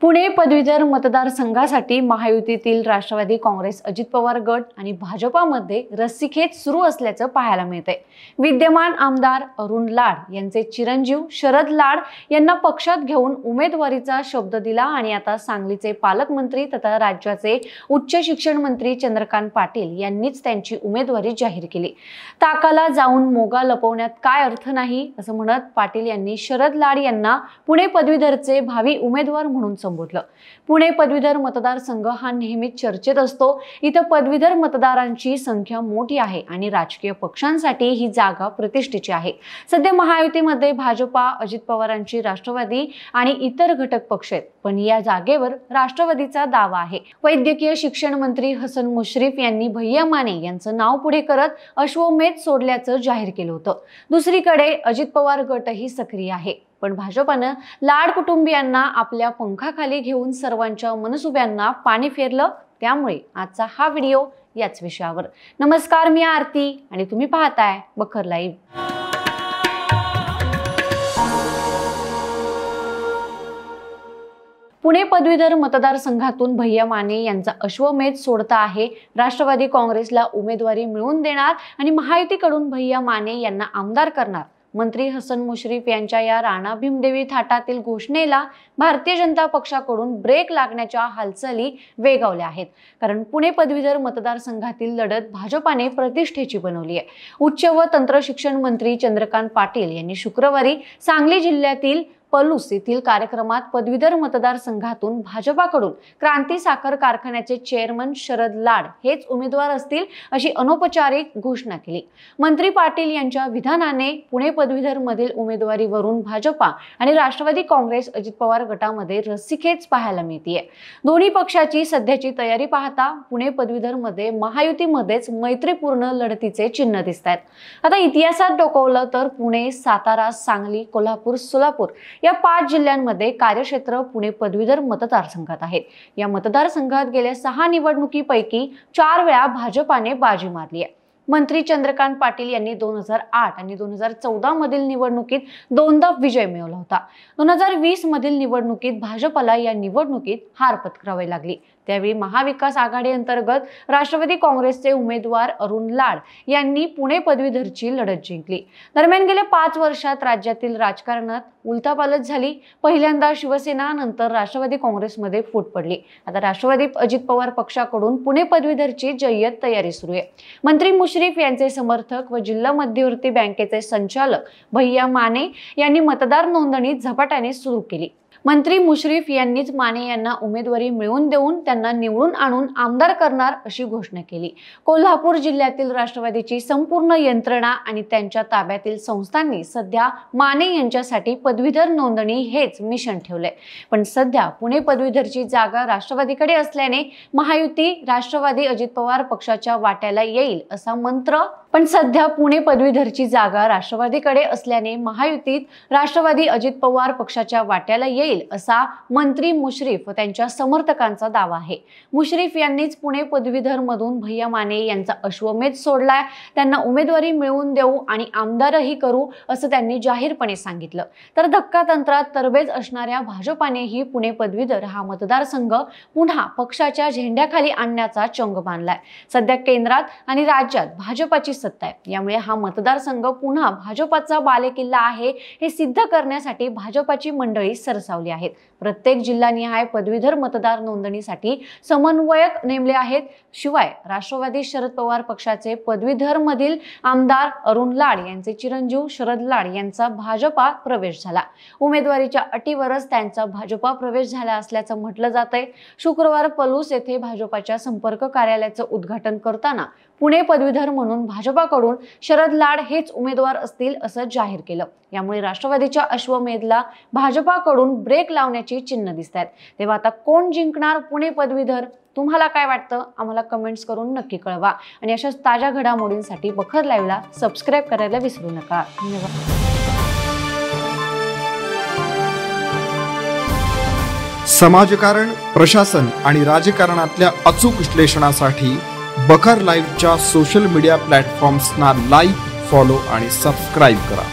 पुणे पदवीधर मतदारसंघासाठी महायुतीतील राष्ट्रवादी काँग्रेस, अजित पवार गट आणि भाजपामध्ये रस्सीखेच सुरू असल्याचं पाहायला मिळतंय। विद्यमान आमदार अरुण लाड यांचे चिरंजीव शरद लाड यांना पक्षात घेऊन उमेदवारीचा शब्द दिला आणि आता सांगलीचे पालकमंत्री तथा राज्याचे उच्च शिक्षण मंत्री चंद्रकांत पाटील यांनीच त्यांची उमेदवारी जाहीर केली। ताकाला जाऊन मोगा लपवण्यात काय अर्थ नाही असं म्हणत पाटील यांनी शरद लाड यांना पुणे पदवीधरचे भावी उमेदवार म्हणून संबोधलं। पुणे पदवीधर मतदारसंघ हा नेहमीच चर्चेत असतो। इथं पदवीधर मतदारांची संख्या मोठी आहे आणि राजकीय पक्षांसाठी ही जागा प्रतिष्ठेची आहे। सध्या महायुतीमध्ये भाजपा, अजित पवारांची राष्ट्रवादी आणि इतर घटक पक्ष आहेत, पण या जागेवर राष्ट्रवादीचा दावा आहे। वैद्यकीय शिक्षण मंत्री हसन मुश्रीफ यांनी भैया माने यांचं नाव पुढे करत अश्वमेध सोडल्याचं जाहीर केलं होतं। दुसरीकडे अजित पवार गटही सक्रिय आहे, पण भाजपानं लाड कुटुंबियांना आपल्या पंखाखाली घेऊन सर्वांच्या मनसुब्यांना पाणी फेरलं। त्यामुळे आजचा हा व्हिडिओ याच विषयावर। नमस्कार, मी आरती आणि तुम्ही पाहताय बखर लाईव्ह। पुणे पदवीधर मतदारसंघातून भैया माने यांचा अश्वमेध सोडता आहे। राष्ट्रवादी काँग्रेसला उमेदवारी मिळवून देणार आणि महायुतीकडून भैया माने यांना आमदार करणार। मंत्री हसन मुश्रीफ यांच्या या राणा भीमदेवी थाटातील घोषणेला भारतीय जनता पक्षाकडून ब्रेक लागण्याच्या हालचाली वेगावल्या आहेत, कारण पुणे पदवीधर मतदारसंघातील लढत भाजपाने प्रतिष्ठेची बनवली आहे। उच्च व तंत्र शिक्षण मंत्री चंद्रकांत पाटील यांनी शुक्रवारी सांगली जिल्ह्यातील पलूस येथील कार्यक्रमात पदवीधर मतदारसंघातून भाजपाकडून क्रांती साखर कारखान्याचे चेअरमन शरद लाड हेच उमेदवार असतील अशी अनौपचारिक घोषणा केली। मंत्री पाटील यांच्या विधानाने पुणे पदवीधर मधील उमेदवारीवरून भाजपा आणि राष्ट्रवादी काँग्रेस, अजित पवार गटामध्ये रस्सीखेच पाहायला मिळतेय। दोन्ही पक्षाची सध्याची तयारी पाहता पुणे पदवीधर मध्ये महायुतीमध्येच मैत्रीपूर्ण लढतीचे चिन्ह दिसतात। आता इतिहासात डोकावलं तर पुणे, सातारा, सांगली, कोल्हापूर, सोलापूर या 5 जिल्ह्यांमध्ये कार्यक्षेत्र पुणे पदवीधर मतदारसंघात आहे। या मतदारसंघात गेल्या 6 निवडणुकीपैकी 4 वेळा भाजपाने बाजी मारली आहे। मंत्री चंद्रकांत पाटील यांनी 2008 आणि 2014 मधील निवडणुकीत 2दा विजय मिळवला होता। 2020 मधील निवडणुकीत भाजपला या निवडणुकीत हार पत्करावी लागली। त्यावेळी महाविकास आघाडी अंतर्गत राष्ट्रवादी काँग्रेसचे उमेदवार अरुण लाड यांनी पुणे पदवीधरची लढत जिंकली। दरम्यान गेल्या 5 वर्षात राज्यातील राजकारणात उलथापालथ झाली। पहिल्यांदा शिवसेना, नंतर राष्ट्रवादी काँग्रेसमध्ये फूट पडली। आता राष्ट्रवादी अजित पवार पक्षाकडून पुणे पदवीधरची जय्यत तयारी सुरू आहे। मंत्री मुश्रीफ यांचे समर्थक व जिल्हा मध्यवर्ती बँकेचे संचालक भैया माने यांनी मतदार नोंदणी झपाट्याने सुरू केली। मंत्री मुश्रीफ यांनीच माने यांना उमेदवारी मिळवून देऊन त्यांना निवडून आणून आमदार करणार अशी घोषणा केली। कोल्हापूर जिल्ह्यातील राष्ट्रवादीची संपूर्ण यंत्रणा आणि त्यांच्या ताब्यातील संस्थांनी सध्या माने यांच्यासाठी पदवीधर नोंदणी हेच मिशन ठेवले। पण सध्या पुणे पदवीधरची जागा राष्ट्रवादीकडे असल्याने महायुती राष्ट्रवादी अजित पवार पक्षाच्या वाट्याला येईल असा मंत्र, पण सध्या पुणे पदवीधरची जागा राष्ट्रवादीकडे असल्याने महायुतीत राष्ट्रवादी अजित पवार पक्षाच्या वाट्याला येईल असा मंत्री मुश्रीफ व त्यांच्या समर्थकांचा दावा आहे। मुश्रीफ यांनीच पुणे पदवीधर मधून भैया माने यांचा अश्वमेध सोडलाय। त्यांना उमेदवारी मिळवून देऊ आणि आमदारही करू असं त्यांनी जाहीरपणे सांगितलं। तर धक्कातंत्रात तरबेज असणाऱ्या भाजपानेही पुणे पदवीधर हा मतदारसंघ पुन्हा पक्षाच्या झेंड्याखाली आणण्याचा चंग बांधलाय। सध्या केंद्रात आणि राज्यात भाजपाची सत्ता आहे, यामुळे हा मतदारसंघ पुन्हा भाजपाचा बालेकिल्ला आहे हे सिद्ध करण्यासाठी भाजपाची मंडळी सरसावली आहेत। प्रत्येक जिल्हानिहाय पदवीधर मतदार नोंदणीसाठी समन्वयक नेमले आहेत। शिवाय राष्ट्रवादी शरद पवार पक्षाचे पदवीधर मधील आमदार अरुण लाड यांचे चिरंजीव शरद लाड यांचा भाजपा प्रवेश झाला। उमेदवारीच्या अटीवरच त्यांचा भाजपा प्रवेश झाला असल्याचं म्हटलं जातंय। शुक्रवार पलूस येथे भाजपाच्या संपर्क कार्यालयाचं उद्घाटन करताना पुणे पदवीधर म्हणून भाजपाकडून शरद लाड हेच उमेदवार असतील असं जाहीर केलं। यामुळे राष्ट्रवादीच्या अश्वमेधला भाजपाकडून ब्रेक लावण्याची चिन्ह दिसतात। तेव्हा आता कोण जिंकणार पुणे पदवीधर? तुम्हाला काय वाटतं? आम्हाला कमेंट्स करून नक्की कळवा आणि अशाच ताज्या घडामोडींसाठी बखर लाईव्हला सबस्क्राइब करायला विसरू नका। धन्यवाद। समाजकारण, प्रशासन आणि राजकारणातल्या अचूक विश्लेषणासाठी बखर लाईव्हच्या सोशल मीडिया प्लॅटफॉर्म्सना लाईक, फॉलो आणि सबस्क्राइब करा।